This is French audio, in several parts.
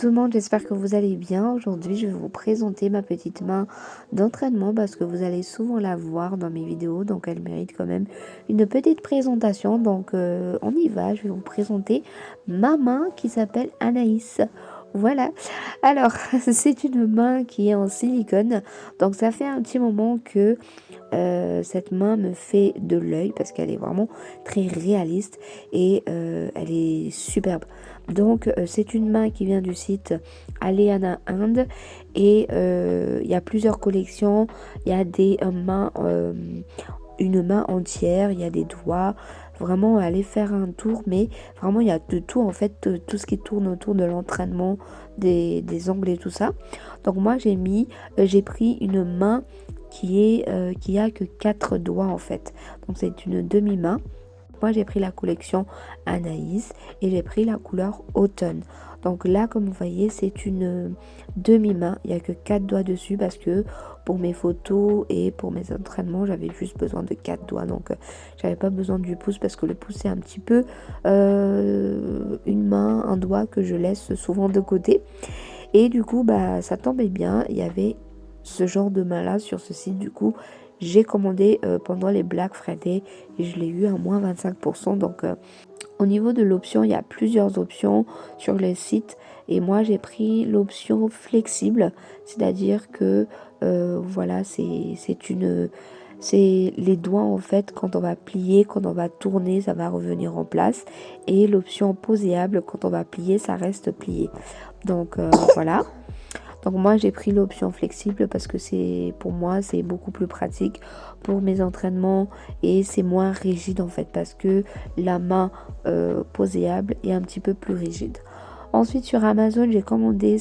tout le monde, j'espère que vous allez bien. Aujourd'hui, je vais vous présenter ma petite main d'entraînement parce que vous allez souvent la voir dans mes vidéos, donc elle mérite quand même une petite présentation. Donc on y va, je vais vous présenter ma main qui s'appelle Anaïs. Voilà. Alors, c'est une main qui est en silicone. Donc ça fait un petit moment que cette main me fait de l'œil parce qu'elle est vraiment très réaliste et elle est superbe. Donc c'est une main qui vient du site Aleana Inde et il y a plusieurs collections. Il y a des mains, une main entière, il y a des doigts. Vraiment aller faire un tour, mais vraiment il y a de tout en fait, tout ce qui tourne autour de l'entraînement, des ongles et tout ça. Donc moi j'ai pris une main qui a que 4 doigts en fait. Donc c'est une demi-main. Moi j'ai pris la collection Anaïs et j'ai pris la couleur automne. Donc là comme vous voyez c'est une demi-main. Il n'y a que 4 doigts dessus parce que pour mes photos et pour mes entraînements j'avais juste besoin de 4 doigts. Donc j'avais pas besoin du pouce parce que le pouce c'est un petit peu une main, un doigt que je laisse souvent de côté. Et du coup bah ça tombait bien. Il y avait ce genre de main là sur ce site. Du coup j'ai commandé pendant les Black Friday et je l'ai eu à moins 25%. Donc au niveau de l'option, il y a plusieurs options sur le site et moi j'ai pris l'option flexible, c'est-à-dire que voilà, c'est les doigts en fait, quand on va plier, quand on va tourner, ça va revenir en place, et l'option poséable, quand on va plier, ça reste plié. Donc voilà. Donc moi j'ai pris l'option flexible parce que c'est pour moi c'est beaucoup plus pratique pour mes entraînements et c'est moins rigide en fait parce que la main poséable est un petit peu plus rigide. Ensuite sur Amazon j'ai commandé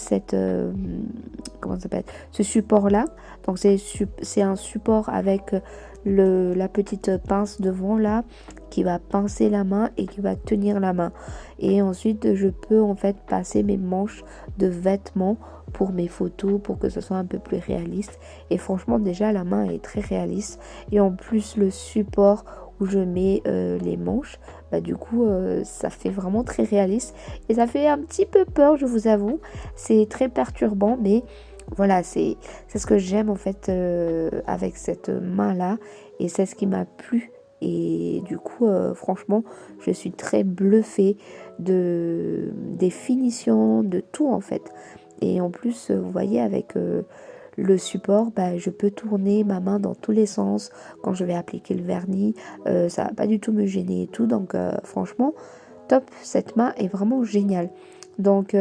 comment ça s'appelle, ce support là. Donc c'est un support avec la petite pince devant là qui va pincer la main et qui va tenir la main. Et ensuite je peux en fait passer mes manches de vêtements pour mes photos pour que ce soit un peu plus réaliste. Et franchement déjà la main est très réaliste et en plus le support où je mets les manches, bah du coup ça fait vraiment très réaliste et ça fait un petit peu peur, je vous avoue. C'est très perturbant, mais voilà, c'est ce que j'aime en fait avec cette main là et c'est ce qui m'a plu. Et du coup franchement je suis très bluffée des finitions, de tout en fait. Et en plus vous voyez avec le support, bah, je peux tourner ma main dans tous les sens quand je vais appliquer le vernis. Ça va pas du tout me gêner et tout. Donc franchement, top, cette main est vraiment géniale. Donc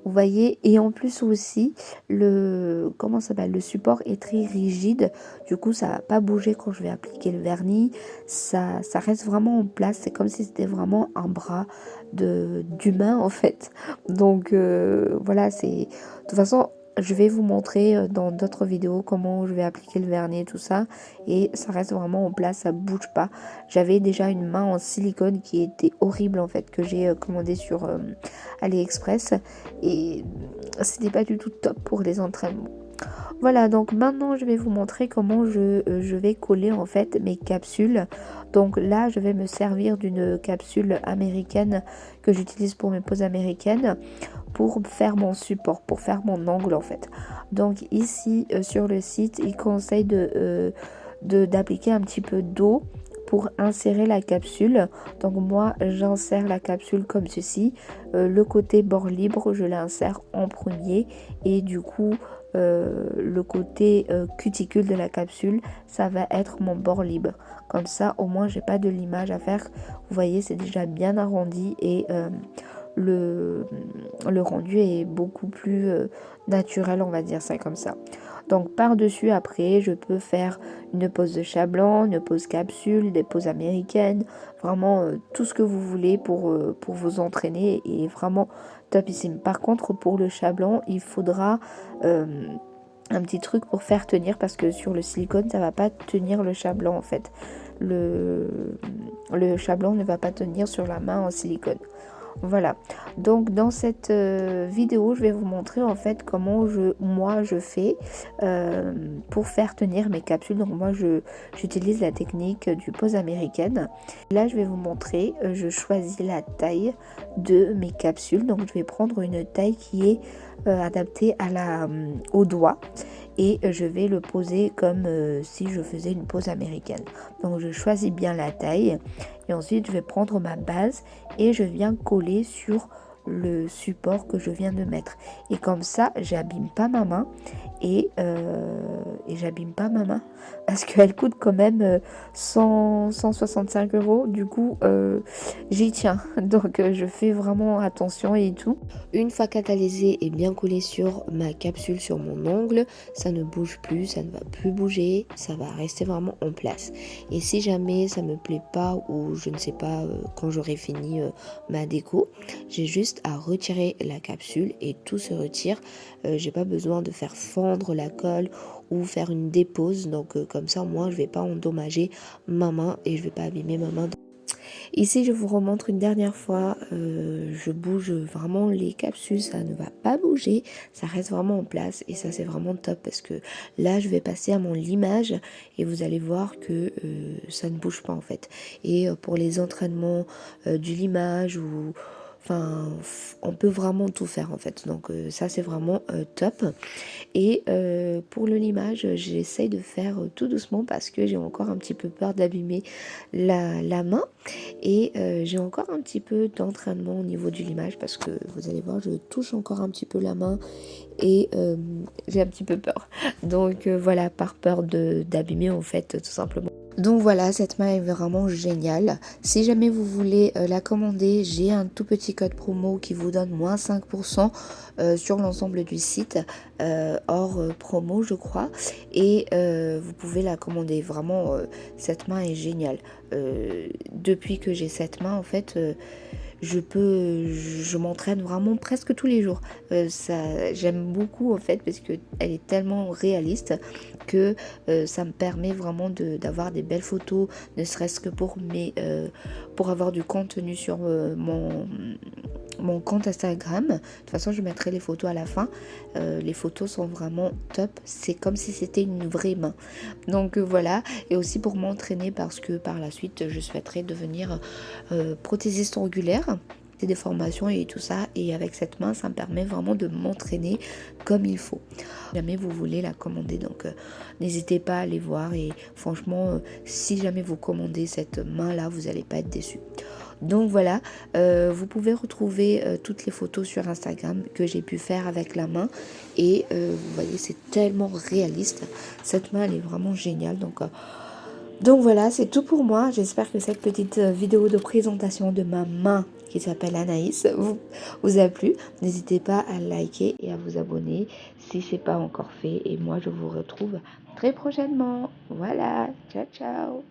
vous voyez, et en plus aussi, comment ça s'appelle, le support est très rigide. Du coup, ça va pas bouger quand je vais appliquer le vernis. Ça reste vraiment en place. C'est comme si c'était vraiment un bras d'humain en fait. Donc voilà, de toute façon, je vais vous montrer dans d'autres vidéos comment je vais appliquer le vernis et tout ça. Et ça reste vraiment en place, ça bouge pas. J'avais déjà une main en silicone qui était horrible en fait, que j'ai commandé sur AliExpress. Et c'était pas du tout top pour les entraînements. Voilà, donc maintenant je vais vous montrer comment je vais coller en fait mes capsules. Donc là je vais me servir d'une capsule américaine que j'utilise pour mes poses américaines pour faire mon support, pour faire mon angle en fait. Donc ici sur le site il conseille d'appliquer un petit peu d'eau pour insérer la capsule. Donc moi j'insère la capsule comme ceci. Le côté bord libre je l'insère en premier et du coup le côté cuticule de la capsule ça va être mon bord libre. Comme ça au moins j'ai pas de limage à faire. Vous voyez c'est déjà bien arrondi et le rendu est beaucoup plus naturel, on va dire ça comme ça. Donc par-dessus après je peux faire une pose de chat blanc, une pose capsule, des poses américaines, vraiment tout ce que vous voulez pour vous entraîner et vraiment topissime. Par contre pour le chat blanc il faudra un petit truc pour faire tenir parce que sur le silicone ça va pas tenir le chat blanc en fait. Le chat blanc ne va pas tenir sur la main en silicone. Voilà, donc dans cette vidéo, je vais vous montrer en fait comment moi je fais pour faire tenir mes capsules. Donc moi j'utilise la technique du pose américaine. Là je vais vous montrer, je choisis la taille de mes capsules. Donc je vais prendre une taille qui est adaptée au doigt et je vais le poser comme si je faisais une pose américaine. Donc je choisis bien la taille et ensuite je vais prendre ma base et je viens coller sur le support que je viens de mettre. Et comme ça, j'abîme pas ma main et j'abîme pas ma main parce qu'elle coûte quand même 165 euros. Du coup, j'y tiens. Donc, je fais vraiment attention et tout. Une fois catalysé et bien collé sur ma capsule, sur mon ongle, ça ne bouge plus, ça ne va plus bouger, ça va rester vraiment en place. Et si jamais ça me plaît pas ou je ne sais pas quand j'aurai fini ma déco, j'ai juste à retirer la capsule et tout se retire. J'ai pas besoin de faire fondre la colle ou faire une dépose, donc comme ça moi je vais pas endommager ma main et je vais pas abîmer ma main. Ici, je vous remontre une dernière fois, je bouge vraiment les capsules, ça ne va pas bouger, ça reste vraiment en place et ça c'est vraiment top parce que là, je vais passer à mon limage et vous allez voir que ça ne bouge pas en fait. Et pour les entraînements du limage ou... Enfin, on peut vraiment tout faire en fait. Donc ça c'est vraiment top. Et pour le limage, j'essaye de faire tout doucement parce que j'ai encore un petit peu peur d'abîmer la main. Et j'ai encore un petit peu d'entraînement au niveau du limage parce que vous allez voir, je touche encore un petit peu la main et j'ai un petit peu peur. Donc voilà, par peur d'abîmer en fait tout simplement. Donc voilà, cette main est vraiment géniale. Si jamais vous voulez la commander, j'ai un tout petit code promo qui vous donne moins 5% sur l'ensemble du site, hors promo je crois. Et vous pouvez la commander. Vraiment, cette main est géniale. Depuis que j'ai cette main, en fait... je m'entraîne vraiment presque tous les jours. J'aime beaucoup en fait parce que elle est tellement réaliste que ça me permet vraiment d'avoir des belles photos, ne serait-ce que pour avoir du contenu sur mon compte Instagram. De toute façon, je mettrai les photos à la fin. Les photos sont vraiment top. C'est comme si c'était une vraie main. Donc voilà. Et aussi pour m'entraîner parce que par la suite, je souhaiterais devenir prothésiste ongulaire. C'est des formations et tout ça. Et avec cette main, ça me permet vraiment de m'entraîner comme il faut. Si jamais vous voulez la commander, donc n'hésitez pas à aller voir. Et franchement, si jamais vous commandez cette main-là, vous n'allez pas être déçus. Donc voilà, vous pouvez retrouver toutes les photos sur Instagram que j'ai pu faire avec la main. Et vous voyez, c'est tellement réaliste. Cette main, elle est vraiment géniale. Donc voilà, c'est tout pour moi. J'espère que cette petite vidéo de présentation de ma main qui s'appelle Anaïs vous a plu. N'hésitez pas à liker et à vous abonner si ce n'est pas encore fait. Et moi, je vous retrouve très prochainement. Voilà, ciao ciao.